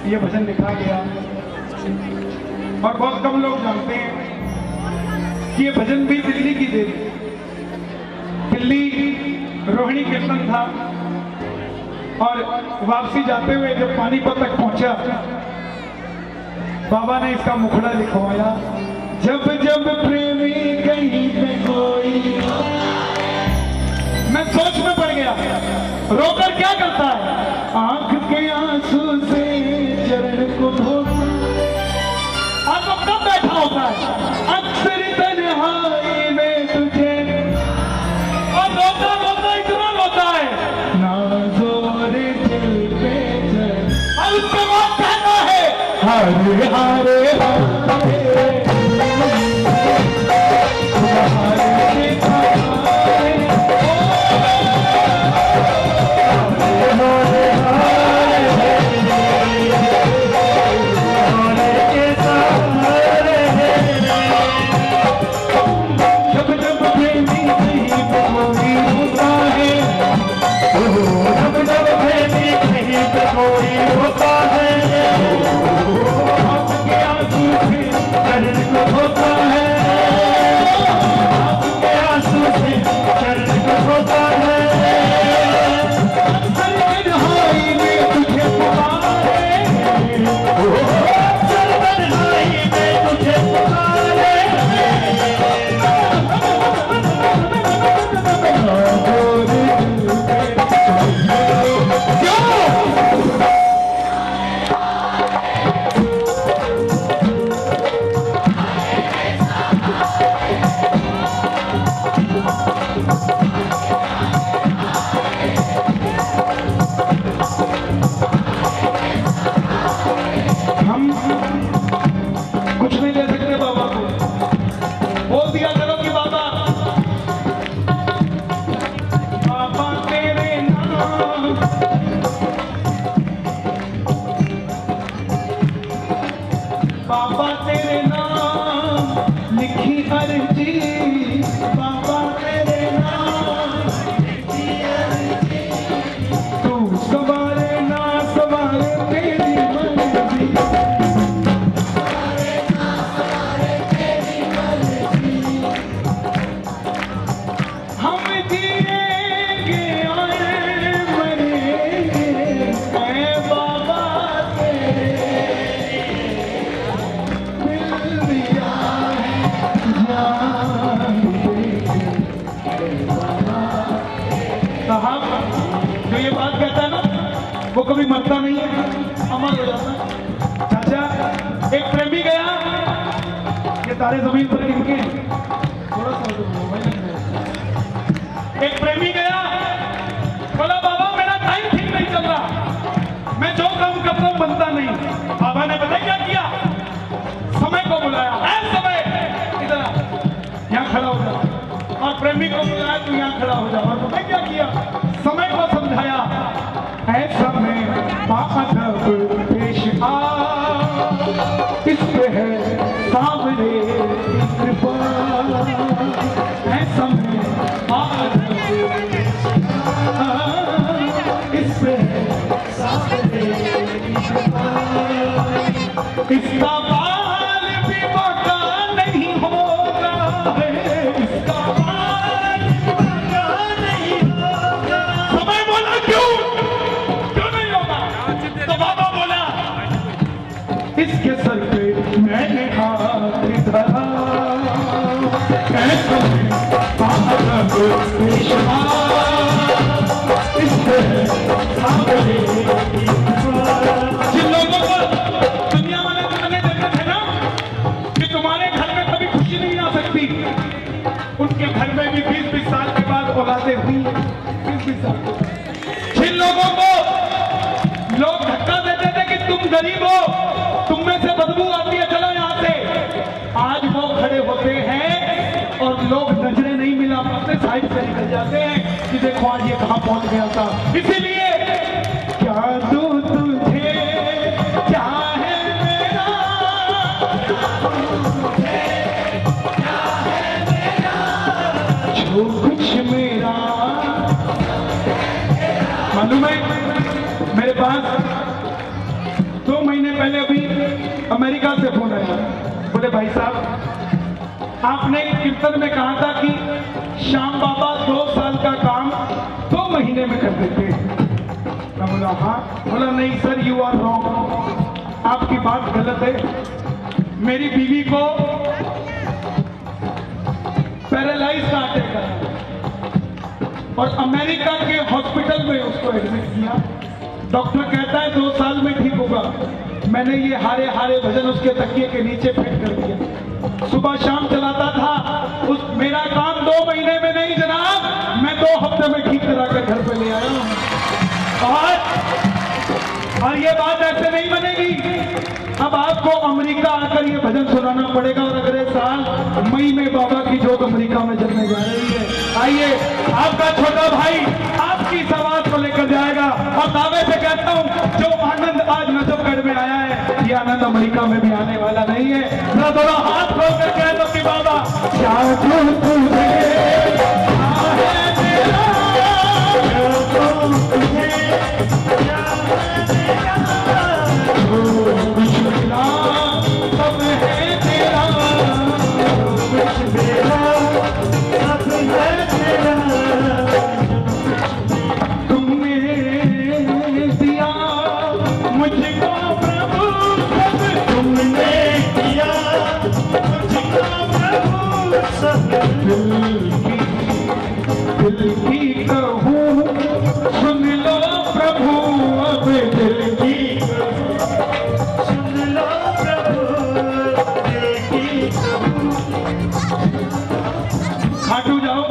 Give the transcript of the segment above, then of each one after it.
ये भजन लिखा गया और बहुत कम लोग जानते हैं कि ये भजन भी दिल्ली की देवी, दिल्ली रोहिणी कीर्तन था और वापसी जाते हुए जब पानीपत तक पहुंचा बाबा ने इसका मुखड़ा लिखवाया। जब जब प्रेमी कहीं पे कोई, मैं सोच में पड़ गया, रोकर क्या करता है, आंख के आंसू से चरण को धोता, आपको कब बैठा होता है अक्सर तन्हाई में तुझे, और रोता रोता इतना रोता है ना जोर दिल पे चल, और उसके बाद कहता है हारे हारे हारे जो ये बात कहता है ना वो कभी मरता नहीं है, अमर हो जाता है। चाचा एक प्रेमी गया, ये तारे जमीन पर गिरके थोड़ा सा एक प्रेमी गया, बोला बाबा मेरा टाइम ठीक नहीं चल रहा, मैं जो काम करता हूं बनता नहीं। बाबा ने पता क्या किया, समय को बुलाया, है समय इधर यहाँ खड़ा हो जा, और प्रेमी को बुलाया तू यहाँ खड़ा हो जा, और पता क्या किया, समय को समझाया, ऐसा में बाअदब पेश आ, इस पे है सामने कृपा, ऐसा में बाअदब पेश आ, इस पे है सामने कृपा, इसका बाल भी बाका नहीं होगा है, इसका बाल भी बाका नहीं होगा। समय बोला क्यों नहीं होगा, तो बाबा बोला इसके सर पे मैंने हाथ धरा, ऐसा में बाअदब पेश आ, इस पे है सामने कृपा। जिन लोगों को दुनिया वाले कहने देते थे ना कि तुम्हारे घर में कभी खुशी नहीं आ सकती, उनके घर में भी 20-20 साल के बाद औलादे हुई, 20-20 साल के बाद। जिन लोगों को लोग धक्का देते थे कि तुम गरीब हो, तुम में से बदबू आती है, चलो यहाँ से, आज वो खड़े होते साइड से निकल जाते हैं कि देखो आज ये कहाँ पहुंच गया था। इसीलिए क्या दूं तुझे क्या है मेरा, जो कुछ मेरा। मालूम है मेरे पास 2 महीने पहले अभी अमेरिका से फोन आया, बोले भाई साहब आपने कीर्तन में कहा था कि श्याम बाबा 2 साल का काम 2 महीने में कर देते हैं। मैं बोला हाँ। बोला नहीं सर यू आर रॉन्ग, आपकी बात गलत है। मेरी बीवी को पैरालाइज का अटैक आया और अमेरिका के हॉस्पिटल में उसको एडमिट किया। डॉक्टर कहता है 2 साल में ठीक होगा। मैंने ये हारे हारे भजन उसके तकिए के नीचे फिट कर दिया, सुबह शाम चलाता था। उस मेरा काम 2 महीने में नहीं जनाब, मैं 2 हफ्ते में ठीक करा कर घर पे ले आया हूँ। और ये बात ऐसे नहीं बनेगी। अब आपको अमेरिका आकर ये भजन सुनाना पड़ेगा और अगले साल मई में बाबा की जोत अमेरिका में जलने जा रही है। आइए आपका छोटा भाई आपकी आवाज को लेकर जाएगा और दावे से कहता हूँ जो आनंद आज नजफगढ़ में आया है ये आनंद अमेरिका में भी आने वाला नहीं है। जरा दोनों हाथ खोल कर कह दो कि बाबा क्या दिल की कहूँ सुन लो प्रभु, अब दिल की सुन लो प्रभु, दिल की कहूँ। खाटू जाओ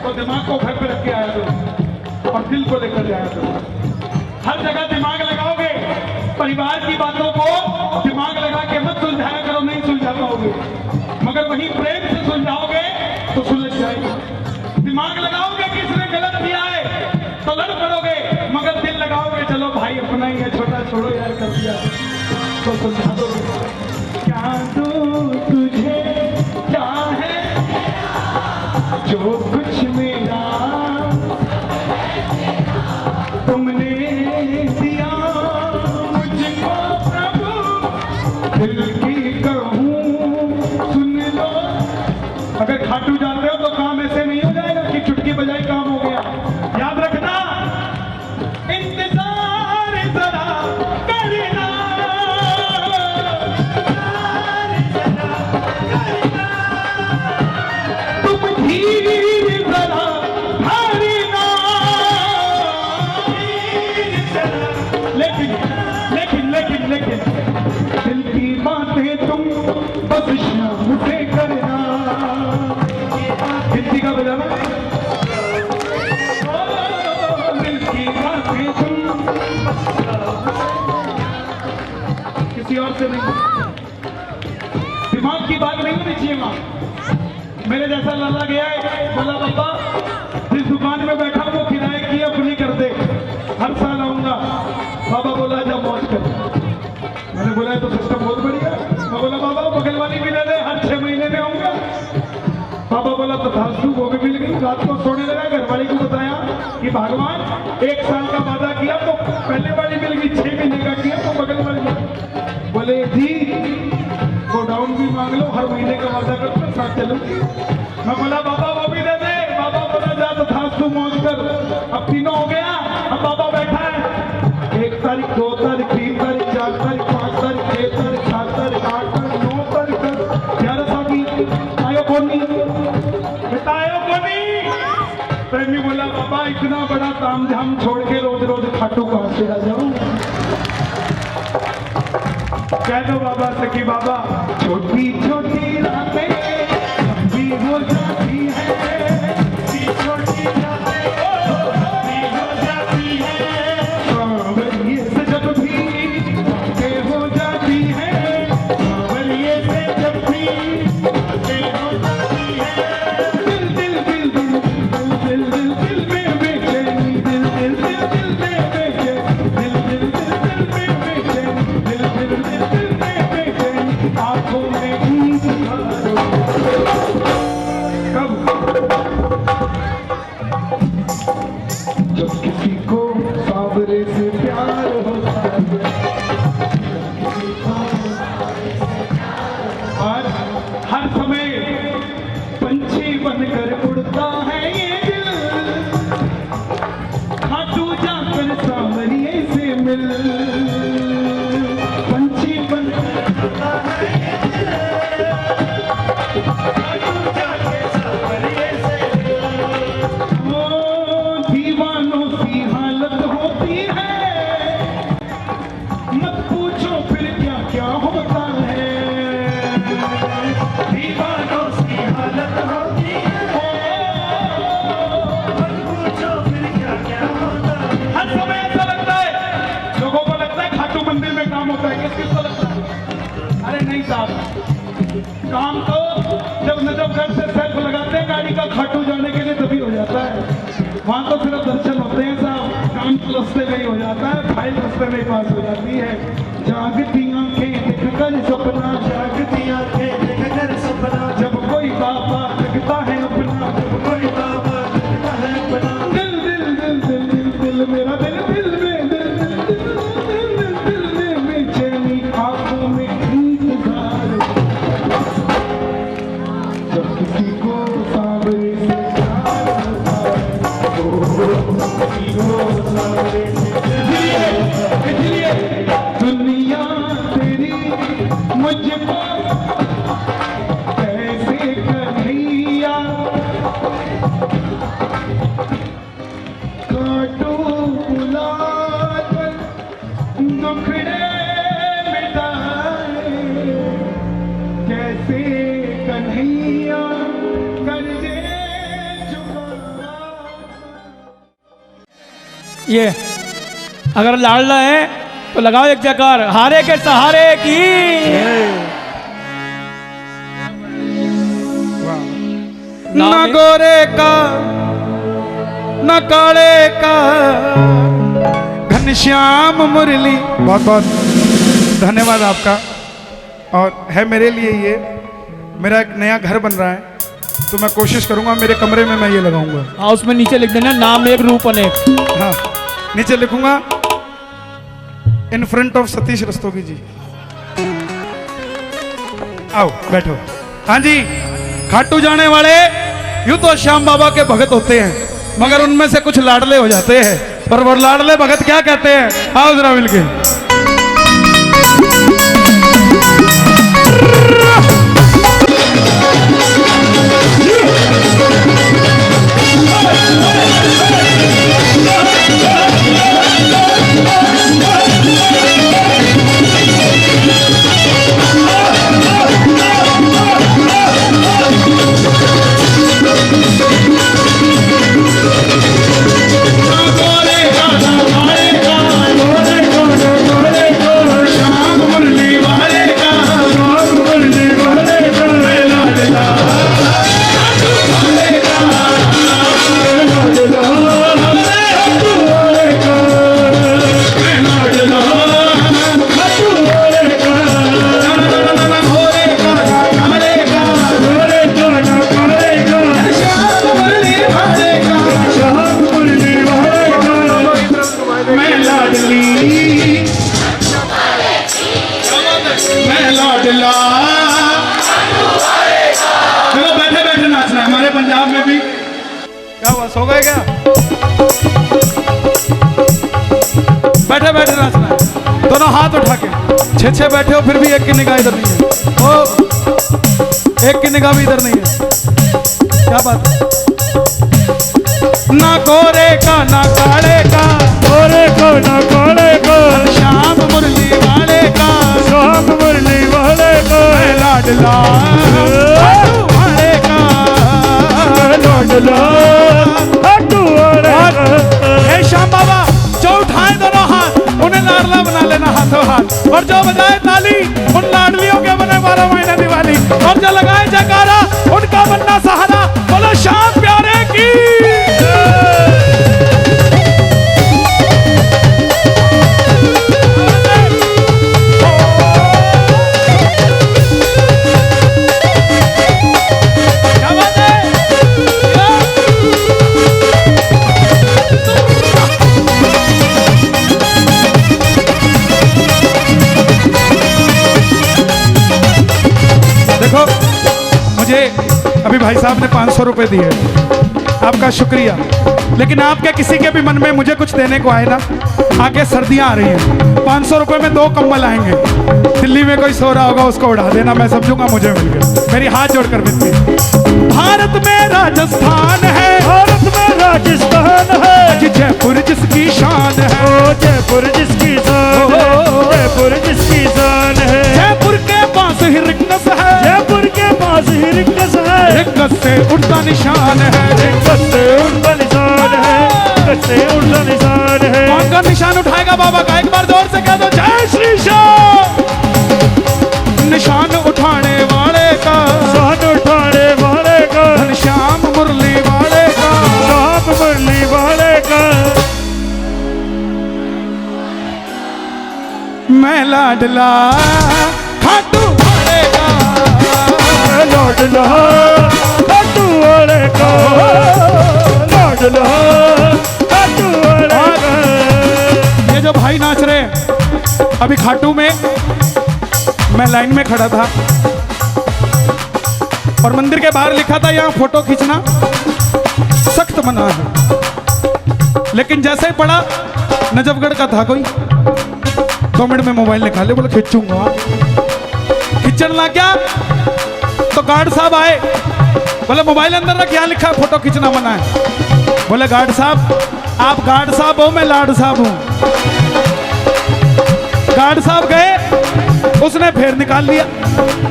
तो दिमाग को घर पे रख के आया करो और दिल को लेकर जाया करो। हर जगह दिमाग लगाओगे, परिवार की बातों को दिमाग लगा के मत सुलझाया करो, नहीं सुलझा पाओगे। मगर वहीं प्रेम से सुलझाओगे तो सुलझ जाएगी। दिमाग लगाओगे किसने गलत किया है तो लड़ पड़ोगे, मगर दिल लगाओगे चलो भाई अपना ही है, छोटा छोड़ो यार कर दिया तो सुलझा दोगे। क्या दूं तुझे क्या है जो कुछ मेरा तुमने दिया मुझको प्रभु, दिल की कहूँ सुन लो। अगर खाटू जाते हो तो काम ऐसे नहीं हो जाएगा कि चुटकी बजाई काम हो गया। याद रखना इंतजार जरा करना, तुम धीर जरा धरना। लेकिन लेकिन लेकिन लेकिन दिल की बातें तुम बस शाम से करना। हिंदी का बजाना, दिल की बातें तुम किसी और से नहीं, दिमाग की बात नहीं होनी चाहिए। माँ मेरे जैसा लल्ला गया है, बोला बाबा जिस दुकान में बैठा वो किराए की अपनी कर दे, हर साल आऊंगा। बाबा बोला जब मौज कर। मैंने बोला तो सिस्टम बहुत बढ़िया। मैं बोला बाबा बगल वाली भी ले दे, हर 6 महीने में आऊंगा। बाबा बोला तो धासू वो भी मिल गई। रात को सोने लगा, घर वाली को बताया कि भगवान 1 साल का वादा किया तो पहले वाली मिल गई, 6 महीने का किया तो बगल वाली। बोले जी गोडाउन भी मांग लो, हर महीने का वादा करते साथ चलूंगी। मैं बोला बाबा वो भी दे दे। बाबा बोला जा तो धासू मौज कर। अब तीनों हो गया। अब बाबा बैठा है 1 तारीख 2 तारीख 3 तारीख 4 तारीख 5 तारीख 6 तारीख 7 तारीख 8 तारीख 9 तारीख 11 तारीख आयो कोनी बतायो कोनी। प्रेमी बोला बाबा इतना बड़ा तामझाम छोड़ के रोज रोज खाटू कहां से आ जाऊं। कह दो बाबा से कि बाबा छोटी छोटी रातें लंबी हो जाती है, छोटी रातें लंबी हो जाती है, सांवरिये से जब भी बातें हो जाती है, सांवरिये से जब भी बातें हो जाती है, दिल दिल दिल दिल जाकर सांवरिये से मिल, पंछी बन दीवानों की हालत होती है, मत पूछो फिर क्या क्या होता है। दीवानों की हालत होती है, मत पूछो फिर क्या क्या होता है। हर समय ऐसा लगता है, लोगों को लगता है खाटू मंदिर में काम होता है, किस किसको लगता है? अरे नहीं साहब, काम तो जब नजफगढ़ से सेल्फ लगाते हैं गाड़ी का खाटू जाने के लिए तभी हो जाता है। वहाँ तो सिर्फ दर्शन होते हैं साहब, काम तो रास्ते में ही हो जाता है, फाइल रास्ते में ही पास हो जाती है। जागती आंखें देखकर सपना, जागती आंखें देखकर सपना, जब कोई बाबा जगता है अपना, जब कोई बाबा जगता है अपना। दिल दिल दिल दिल दिल दिल मेरा दिल दिल में दिल दिल दिल दिल दिल दिल में बेचैनी, आंखों में इंतजार। जब किसी को सांवरे से प्यार होता है, इसलिए दुनिया तेरी मुझको कैसे कन्हैया, काटो बुलाकर दुखड़े मिटाए, कैसे कन्हैया कर दे चुका। ये अगर लाडला है तो लगाओ एक जयकार, हारे के सहारे की। न गोरे का न काले का घनश्याम मुरली। बहुत बहुत धन्यवाद आपका। और है मेरे लिए ये, मेरा एक नया घर बन रहा है, तो मैं कोशिश करूंगा मेरे कमरे में मैं ये लगाऊंगा। हाँ, उसमें नीचे लिख देना नाम एक रूप अनेक। हाँ, नीचे लिखूंगा in front of Satish Rastogi ji. आओ बैठो। हाँ जी, खाटू जाने वाले यूं तो श्याम बाबा के भगत होते हैं, मगर उनमें से कुछ लाडले हो जाते हैं। पर वो लाडले भगत क्या कहते हैं, आओ जरा मिलके। चलो बैठे बैठे नाचना है, हमारे पंजाब में भी। क्या हुआ, सो गए क्या? बैठे बैठे नाचना है, दोनों हाथ उठा के। छे बैठे हो फिर भी एक की निगाह इधर नहीं है, ओ एक की निगाह भी इधर नहीं है। क्या बात है? ना गोरे का ना काले का, गोरे को ना काले को, श्याम मुरली वाले का, श्याम मुरली वाले को, लाडला वाले का, लाडला हे श्याम बाबा, जो उठाए दोनों हाथ उन्हें लाडला बना लेना हाथों हाथ, और जो बजाए ताली उन लाडलियों के बने 12 महीने दिवाली, और जो लगाए जयकारा उनका बनना सहारा। बोलो श्याम प्यारे की। देखो, मुझे अभी भाई साहब ने 500 रुपए दिए, आपका शुक्रिया। लेकिन आपके किसी के भी मन में मुझे कुछ देने को आए ना, आगे सर्दियां आ रही हैं, 500 रुपए में 2 कंबल आएंगे। दिल्ली में कोई सो रहा होगा उसको उड़ा देना, मैं समझूंगा मुझे मिल गया। मेरी हाथ जोड़कर विनती, भारत में राजस्थान है, भारत में राजस्थान है, आज जयपुर जिसकी शान है, ओ जयपुर जिसकी शान है, जयपुर जिसकी शान है। जयपुर के पास ही रिंगस है, जयपुर के पास ही रिंगस है, रिंगस से उड़ता निशान है, रिंगस से उड़ता निशान है, रिंगस से उड़ता निशान है। कौन का निशान उठाएगा बाबा का? एक बार जोर से कह दो, जय श्री श्याम। निशान उठाने वाले का, निशान उठाने वाले का, श्याम मुरली वाले का, श्याम मुरली वाले का। मैं लाडला खाटू वाले का, लाडला खाटू वाले का, लाडला खाटू वाले का। ये जो भाई नाच रहे हैं, अभी खाटू में मैं लाइन में खड़ा था और मंदिर के बाहर लिखा था यहाँ फोटो खींचना सख्त मना है, लेकिन जैसे ही पड़ा नजफगढ़ का था कोई, 2 मिनट में मोबाइल निकाले, बोले खींचूंगा। खींचने लग गया तो गार्ड साहब आए, बोले मोबाइल अंदर रख, यहाँ लिखा है फोटो खींचना मना है। बोले गार्ड साहब, आप गार्ड साहब हो, मैं लाड साहब हूं। गार्ड साहब गए, उसने फिर निकाल लिया,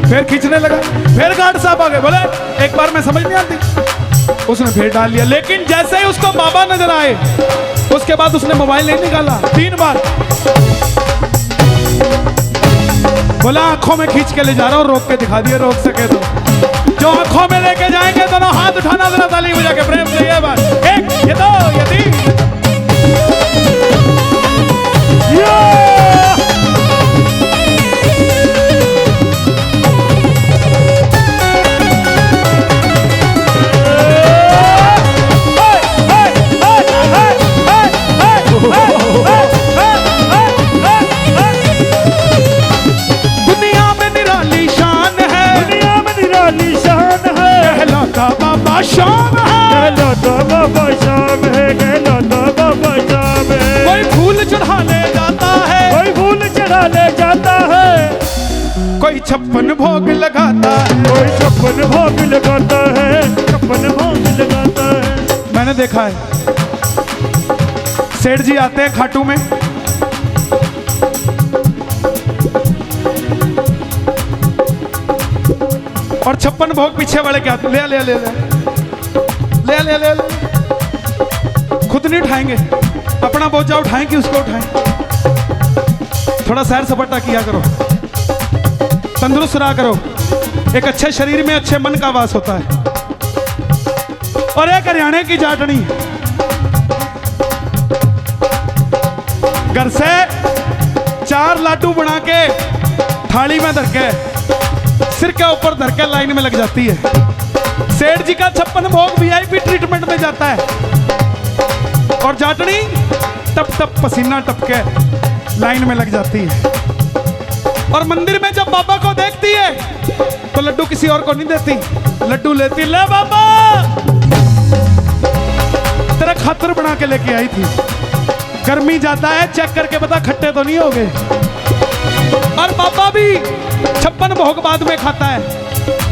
फिर खींचने लगा, फिर गार्ड साहब आ गए, बोले एक बार में समझ नहीं आती, उसने फिर डाल लिया। लेकिन जैसे ही उसको बाबा नजर आए, उसके बाद उसने मोबाइल नहीं निकाला। 3 बार बोला आंखों में खींच के ले जा रहा हूं, रोक के दिखा दिया, रोक सके तो। जो आंखों में लेके जाएंगे दोनों हाथ उठाना, जरा ताली बजा के प्रेम से। ये बात, 1, ये 2, ये 3। शाम है, कहलाता बाबा शाम है, कहलाता बाबा शाम है। कोई फूल चढ़ा ले जाता है, कोई फूल चढ़ा ले जाता है, कोई 56 भोग लगाता है, कोई 56 भोग लगाता है, 56 भोग लगाता है। मैंने देखा है, सेठ जी आते हैं खाटू में, और 56 भोग पीछे वाले क्या ले ले ले ले ले ले ले ले, खुद नहीं उठाएंगे, अपना बोझा उठाएं कि उसको उठाएं। थोड़ा सैर सपाटा किया करो, तंदुरुस्त रहा करो। एक अच्छे शरीर में अच्छे मन का वास होता है। और एक हरियाणा की जाटनी, घर से 4 लाडू बना के थाली में धर के सिर के ऊपर धर के लाइन में लग जाती है। सेठ जी का 56 भोग वीआईपी ट्रीटमेंट में जाता है, और जाटनी टप टप पसीना टपके लाइन में लग जाती है। और मंदिर में जब बाबा को देखती है तो लड्डू किसी और को नहीं देती, लड्डू लेती, ले बाबा तेरा खातर बना के लेके आई थी, गर्मी जाता है चेक करके बता खट्टे तो नहीं हो गए। और बाबा भी 56 भोग बाद में खाता है,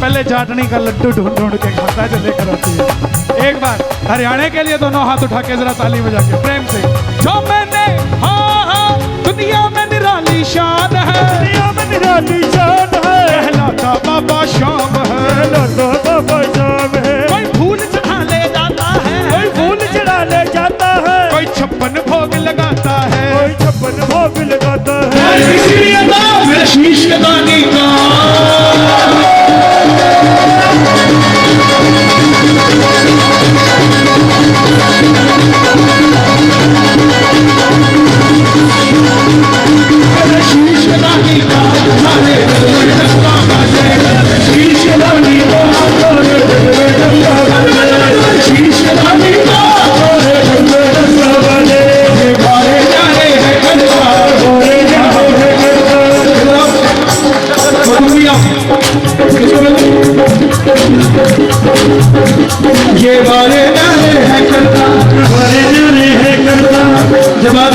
पहले जाटनी का लड्डू ढूंढ ढूंढ के खाता है जो लेकर आती है। एक बार हरियाणा के लिए दोनों हाथ उठा के जरा ताली बजा के प्रेम से। जो मैंने हाँ हाँ दुनिया में निराली शान है, दुनिया में निराली शान है, कहलाता बाबा शाम है, कहलाता बाबा शाम है। कोई फूल चढ़ा ले जाता है, कोई फूल चढ़ा ले जाता है, कोई 56 भोग लगाता है, कोई 56 भोग लगाता है। मेरे शीश के दानी का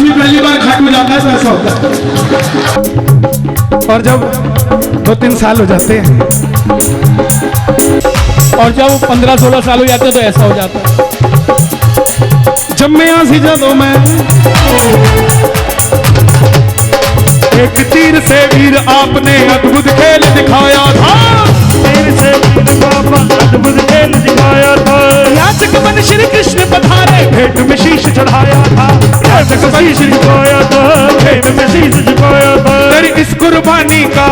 भी पहली बार खाटू जाता है तो ऐसा होता है। और जब 2-3 साल हो जाते हैं और जब 15-16 साल हो जाते हैं तो ऐसा हो जाता है। जब मैं आसी जदों मैं एक तीर से वीर आपने अद्भुत खेल दिखाया था। तीर से वीर बाबा अद्भुत खेल दिखाया था। याचक बन श्री कृष्ण पधारे भेंट में शीश चढ़ाया था। याचक बन शीश झुकाया था, भेंट में शीश झुकाया था। तेरी इस कुर्बानी का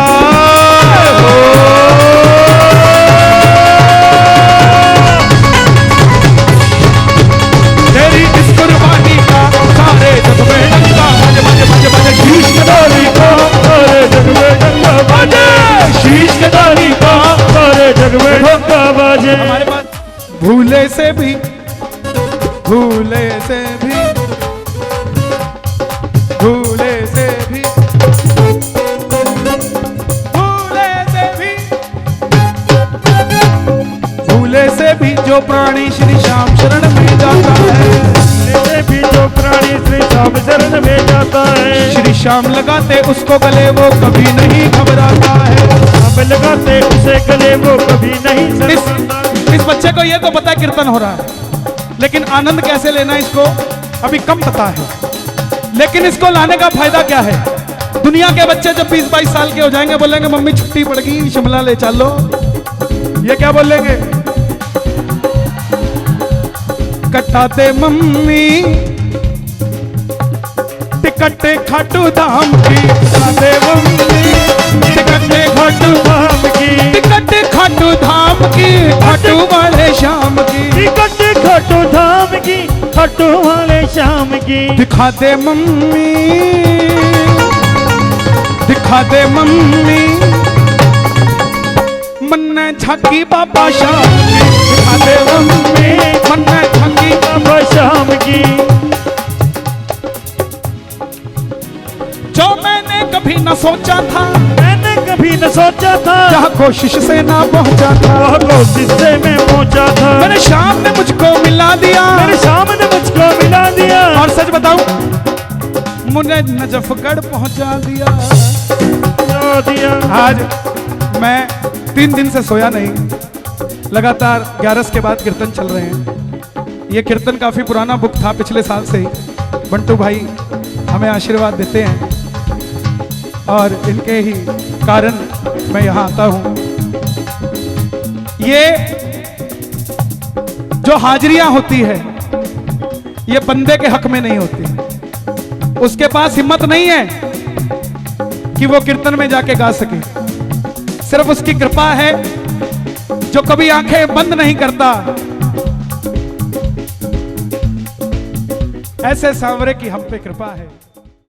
तेरी इस कुर्बानी का सारे जग में डंका बज बज बज बज शीश दानी का सारे जग में डंका बाजे, शीश के दानी का सारे जग में डंका बाजे। हमारे पास भूले से भी भूले से भी भूले से भी भूले से भी भूले से भी जो प्राणी श्री श्याम शरण में जाता है, से भी जो प्राणी श्री श्याम शरण में जाता है, श्री श्याम लगाते उसको गले वो कभी नहीं घबराता है। अब लगाते उसे गले वो कभी नहीं शर्माता। इस बच्चे को ये तो पता है कीर्तन हो रहा है, लेकिन आनंद कैसे लेना इसको अभी कम पता है। लेकिन इसको लाने का फायदा क्या है? दुनिया के बच्चे जब 20-22 साल के हो जाएंगे बोलेंगे मम्मी छुट्टी पड़ गई शिमला ले चलो। ये क्या बोलेंगे? कटाते मम्मी टिकट खाटू धाम की, कटाते मम्मी टिकट खाटू धाम की, टिकट खाटू धाम की, खाटू वाले शाम की, टिकट खाटू धाम की, खाटू वाले शाम की। दिखा दे मम्मी दिखा दे मम्मी मन्ने झांकी बाबा शाम की, दिखा दे मम्मी मन्ने झांकी बाबा शाम की। जो मैंने कभी न सोचा था, मैंने कभी न सोचा था, जहाँ कोशिश से ना पहुंचा था, वह कोशिश से मैं पहुंचा था। मेरे शाम ने मुझको मिला दिया, मेरे शाम ने मुझको मिला दिया। और सच बताऊं मुझे नजफगढ़ पहुंचा दिया। आज मैं 3 दिन से सोया नहीं, लगातार 11 के बाद कीर्तन चल रहे हैं। ये कीर्तन काफी पुराना बुक था, पिछले साल से ही बंटू भाई हमें आशीर्वाद देते हैं और इनके ही कारण मैं यहाँ आता हूँ। ये जो हाजिरियां होती है ये बंदे के हक में नहीं होती। उसके पास हिम्मत नहीं है कि वो कीर्तन में जाके गा सके। सिर्फ उसकी कृपा है जो कभी आंखें बंद नहीं करता। ऐसे सांवरे की हम पे कृपा है।